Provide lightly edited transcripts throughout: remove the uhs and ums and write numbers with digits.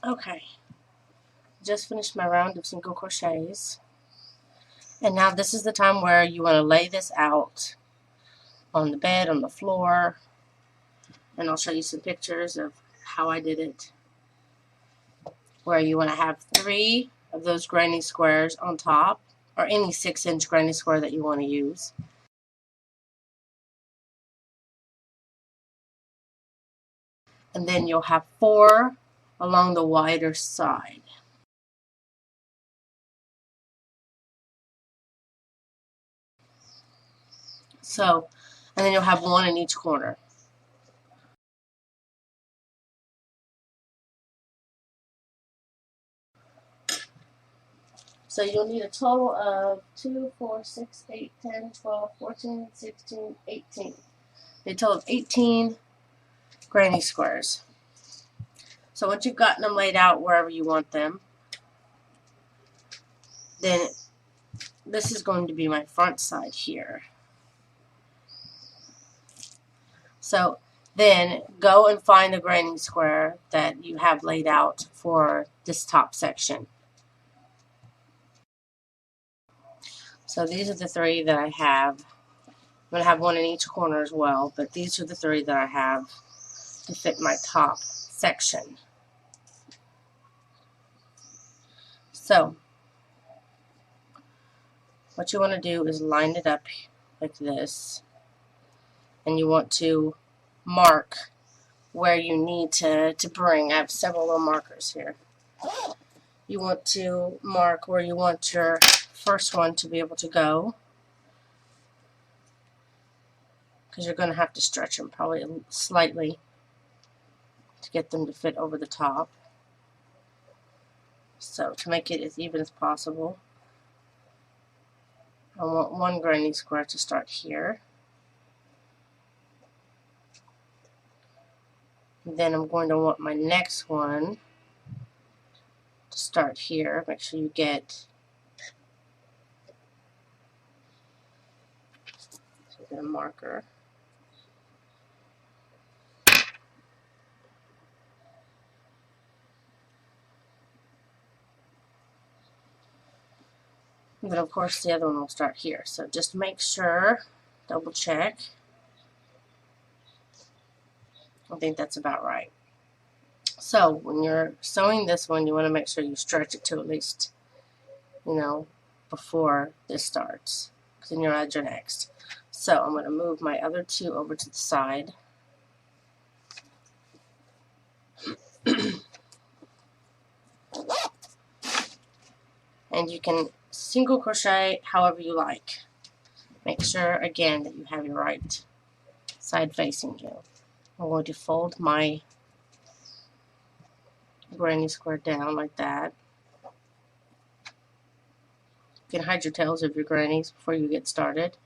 Okay, just finished my round of single crochets, and now this is the time where you want to lay this out on the bed, on the floor, and I'll show you some pictures of how I did it, where you want to have 3 of those granny squares on top, or any 6-inch granny square that you want to use. And then you'll have 4 along the wider side. So, and then you'll have 1 in each corner. So you'll need a total of 2, 4, 6, 8, 10, 12, 14, 16, 18. A total of 18 granny squares. So once you've gotten them laid out wherever you want them, then this is going to be my front side here. So then go and find the granny square that you have laid out for this top section. So these are the 3 that I have. I'm going to have 1 in each corner as well, but these are the 3 that I have to fit my top section. So what you want to do is line it up like this, and you want to mark where you need to bring. I have several little markers here. You want to mark where you want your first one to be able to go, because you're going to have to stretch them probably slightly to get them to fit over the top. So to make it as even as possible, I want 1 granny square to start here. And then I'm going to want my next one to start here. Make sure you get a marker. And then of course the other one will start here. So just make sure, double check. I think that's about right. So when you're sewing this one, you want to make sure you stretch it to at least, before this starts, because then you'll add your next. So I'm going to move my other 2 over to the side. And you can single crochet however you like. Make sure again that you have your right side facing you. I'm going to fold my granny square down like that. You can hide your tails of your grannies before you get started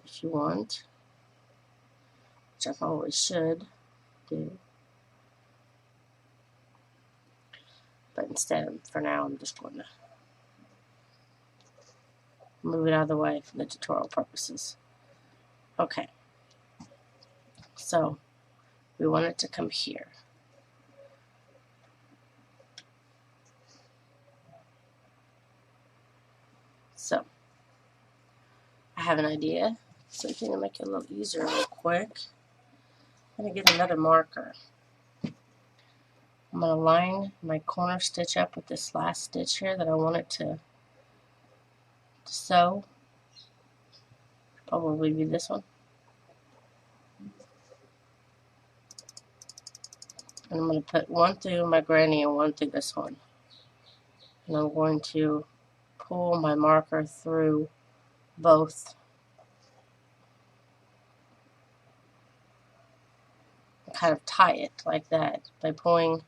if you want, which I always should do. But instead, for now, I'm just going to move it out of the way for the tutorial purposes. Okay, so we want it to come here. So I have an idea, so I'm going to make it a little easier real quick. I'm going to get another marker. I'm going to line my corner stitch up with this last stitch here that I want it to sew. Probably be this one. And I'm going to put 1 through my granny and 1 through this one. And I'm going to pull my marker through both. And kind of tie it like that. By pulling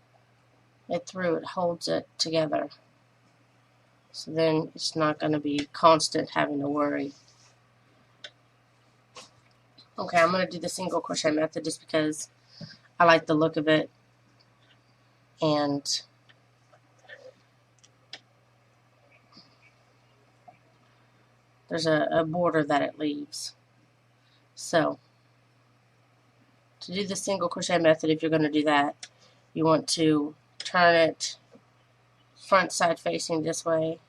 it through, it holds it together. So then it's not going to be constant having to worry. Okay, I'm going to do the single crochet method just because I like the look of it, and there's a border that it leaves. So to do the single crochet method, if you're going to do that, you want to turn it front side facing this way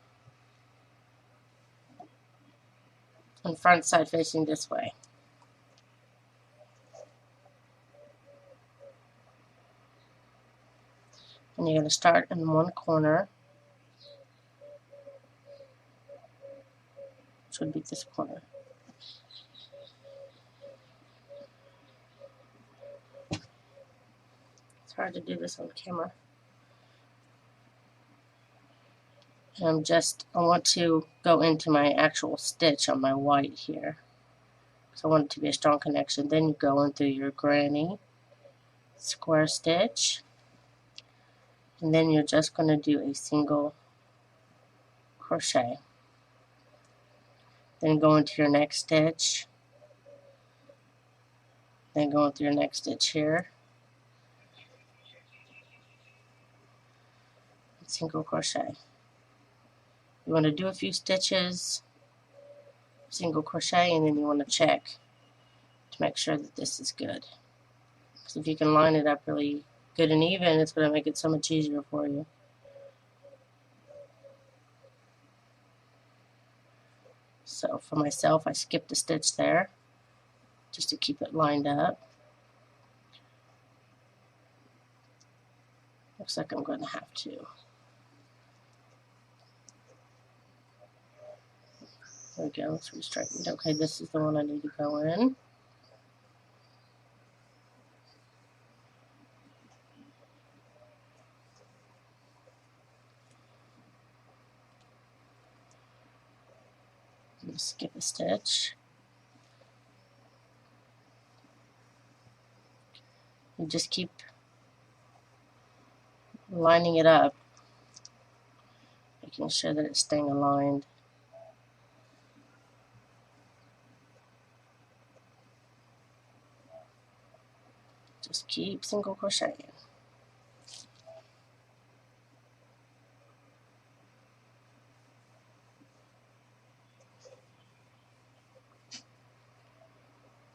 and front side facing this way. And you're going to start in one corner, which would be this corner. It's hard to do this on camera. And I want to go into my actual stitch on my white here. So I want it to be a strong connection. Then you go in through your granny square stitch. And then you're just going to do a single crochet. Then go into your next stitch. Then go into your next stitch here. Single crochet. You want to do a few stitches, single crochet, and then you want to check to make sure that this is good. Because if you can line it up really good and even, it's going to make it so much easier for you. So for myself, I skipped a stitch there just to keep it lined up. Looks like I'm going to have to. There we go, let's re-straighten it. Okay, this is the one I need to go in. Skip a stitch. You just keep lining it up, making sure that it's staying aligned. Just keep single crocheting.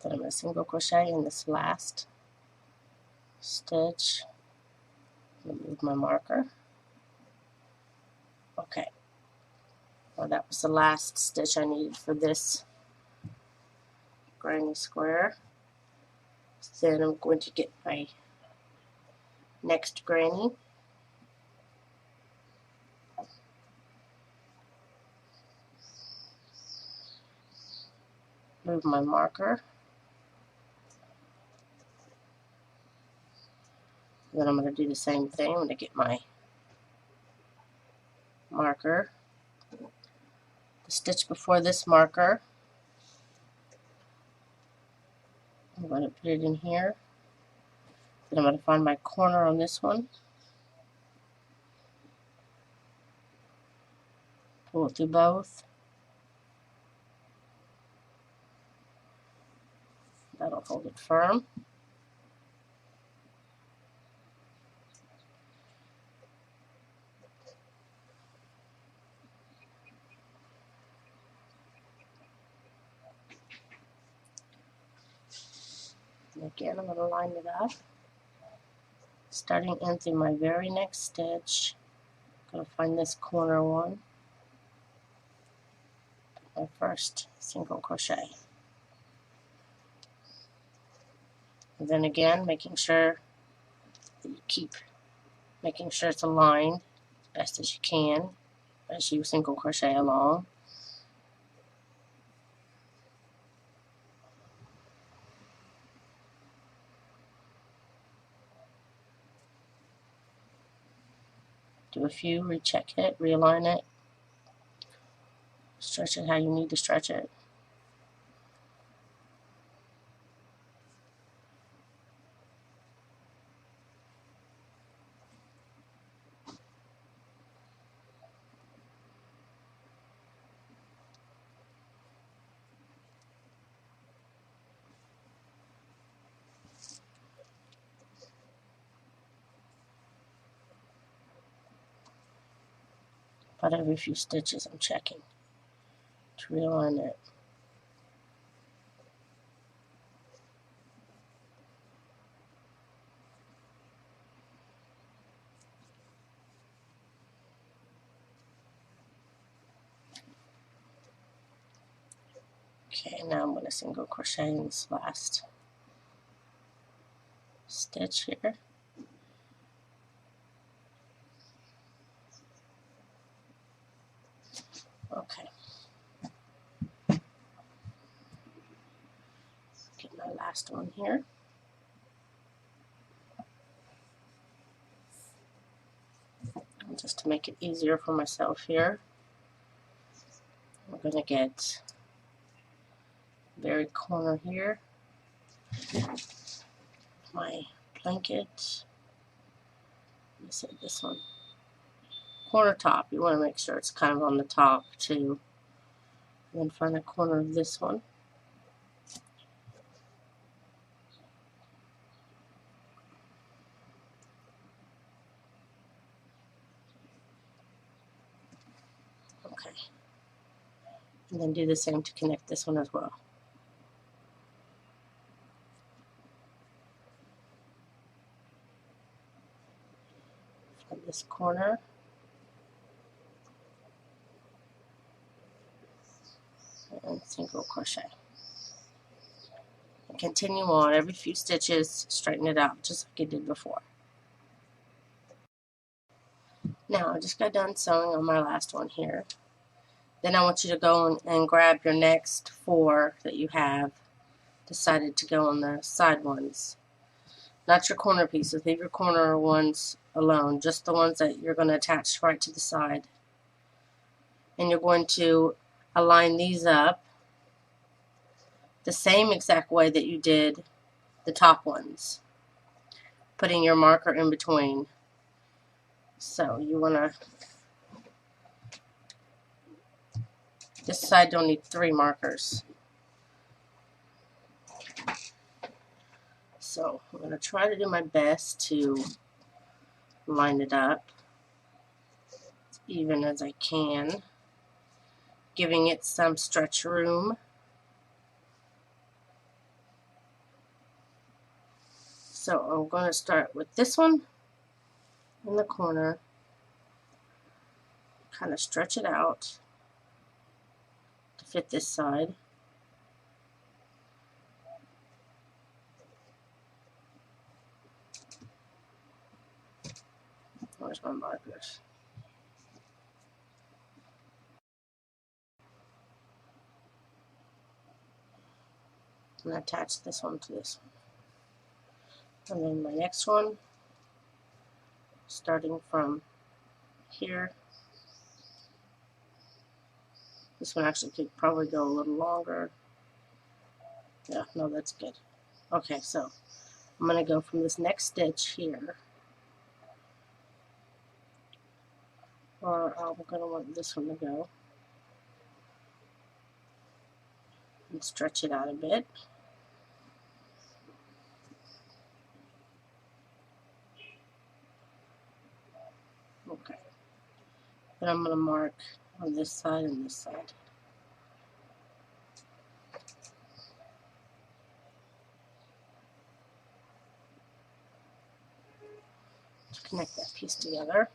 Then I'm going to single crochet in this last stitch. Move my marker. Okay. Well, that was the last stitch I needed for this granny square. Then I'm going to get my next granny. Move my marker. Then I'm going to do the same thing. I'm going to get my marker. The stitch before this marker, I'm going to put it in here. Then I'm going to find my corner on this one. Pull it through both. That'll hold it firm. And again, I'm going to line it up. Starting in through my very next stitch, I'm going to find this corner one. My first single crochet. And then again, making sure that you keep making sure it's aligned as best as you can as you single crochet along. Do a few, recheck it, realign it, stretch it how you need to stretch it. About every few stitches I'm checking to realign it. Okay, now I'm going to single crochet in this last stitch here. Okay. Get my last one here. And just to make it easier for myself here, I'm going to get the very corner here, my blanket. Let me say this one. Corner top, you want to make sure it's kind of on the top too. And then find the corner of this one. Okay. And then do the same to connect this one as well. Find this corner. And single crochet. And continue on every few stitches, straighten it out just like you did before. Now I just got done sewing on my last one here. Then I want you to go and grab your next 4 that you have decided to go on the side ones. Not your corner pieces, leave your corner ones alone, just the ones that you're going to attach right to the side. And you're going to align these up the same exact way that you did the top ones, putting your marker in between. So you want to, this side don't need 3 markers. So I'm going to try to do my best to line it up as even as I can, giving it some stretch room. So I'm going to start with this one in the corner, kind of stretch it out to fit this side. Where's my markers? And attach this one to this one. And then my next one, starting from here. This one actually could probably go a little longer. Yeah, no, that's good. Okay, so I'm going to go from this next stitch here, or I'm going to want this one to go, and stretch it out a bit. Okay. Then I'm going to mark on this side and this side. To connect that piece together.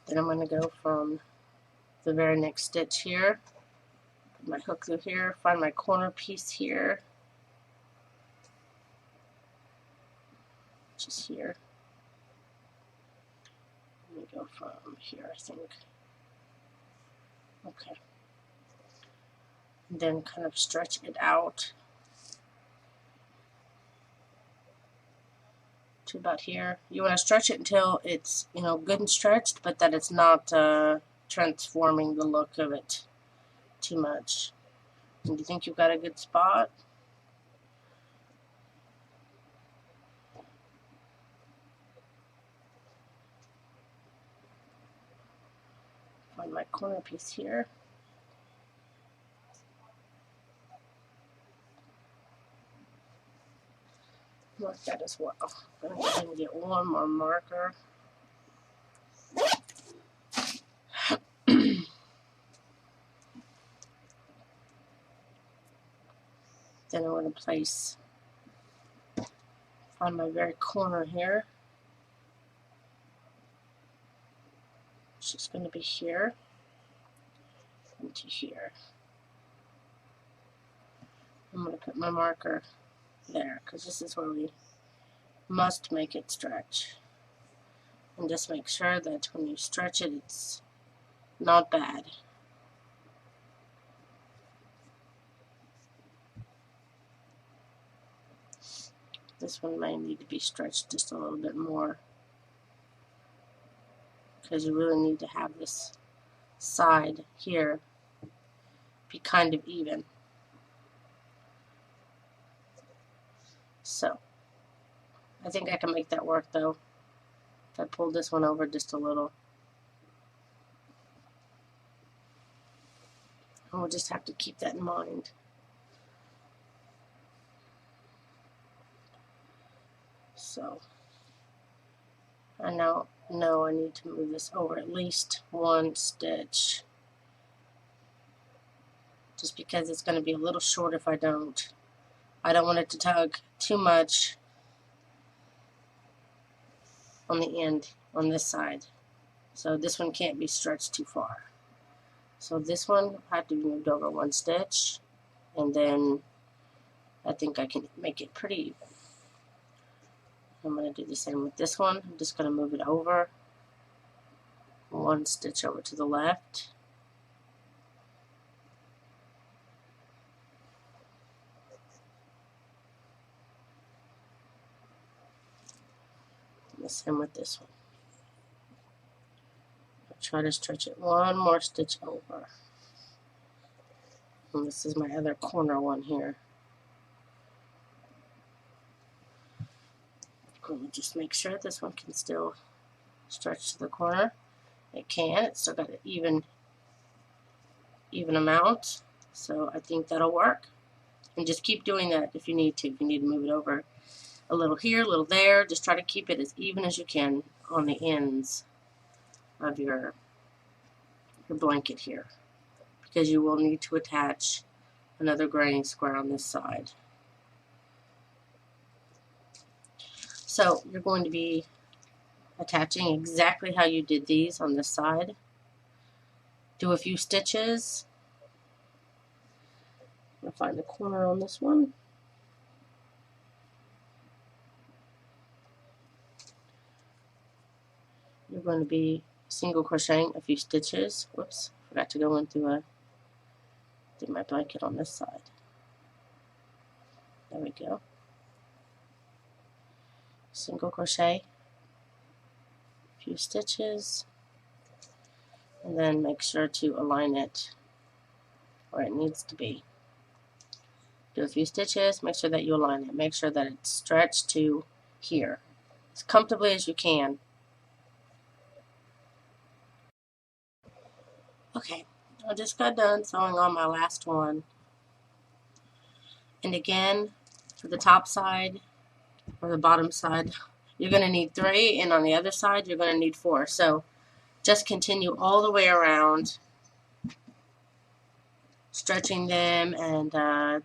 Then I'm going to go from the very next stitch here, put my hook through here, find my corner piece here, which is here. Let me go from here, I think. Okay. And then kind of stretch it out to about here. You want to stretch it until it's, you know, good and stretched, but that it's not transforming the look of it too much. And do you think you've got a good spot? Find my corner piece here. Mark that as well. I'm going to go ahead and get one more marker. Then I'm going to place on my very corner here, which is going to be here. into here. I'm going to put my marker there because this is where we must make it stretch. And just make sure that when you stretch it, it's not bad. This one may need to be stretched just a little bit more because you really need to have this side here be kind of even. So I think I can make that work though if I pull this one over just a little. And we'll just have to keep that in mind. So I now know I need to move this over at least one stitch, just because it's going to be a little short if I don't. I don't want it to tug too much on the end on this side. So this one can't be stretched too far. So this one I have to be moved over one stitch, and then I think I can make it pretty even. I'm going to do the same with this one. I'm just going to move it over one stitch over to the left. And the same with this one. I'll try to stretch it one more stitch over. And this is my other corner one here. Just make sure this one can still stretch to the corner. It can. It's still got an even amount. So I think that'll work. And just keep doing that if you need to. If you need to move it over a little here, a little there, just try to keep it as even as you can on the ends of your blanket here, because you will need to attach another granny square on this side. So you're going to be attaching exactly how you did these on this side. Do a few stitches. I'm going to find the corner on this one. You're going to be single crocheting a few stitches. Whoops, forgot to go in through my blanket on this side. There we go. Single crochet a few stitches, and then make sure to align it where it needs to be. Do a few stitches, make sure that you align it. Make sure that it's stretched to here as comfortably as you can. Okay, I just got done sewing on my last one. And again, for the top side or the bottom side, you're going to need 3, and on the other side you're going to need 4. So just continue all the way around, stretching them and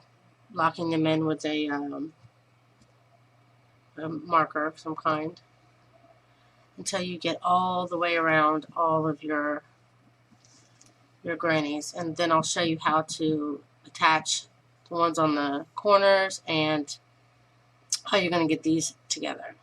locking them in with a marker of some kind until you get all the way around all of your grannies. And then I'll show you how to attach the ones on the corners and how you're going to get these together.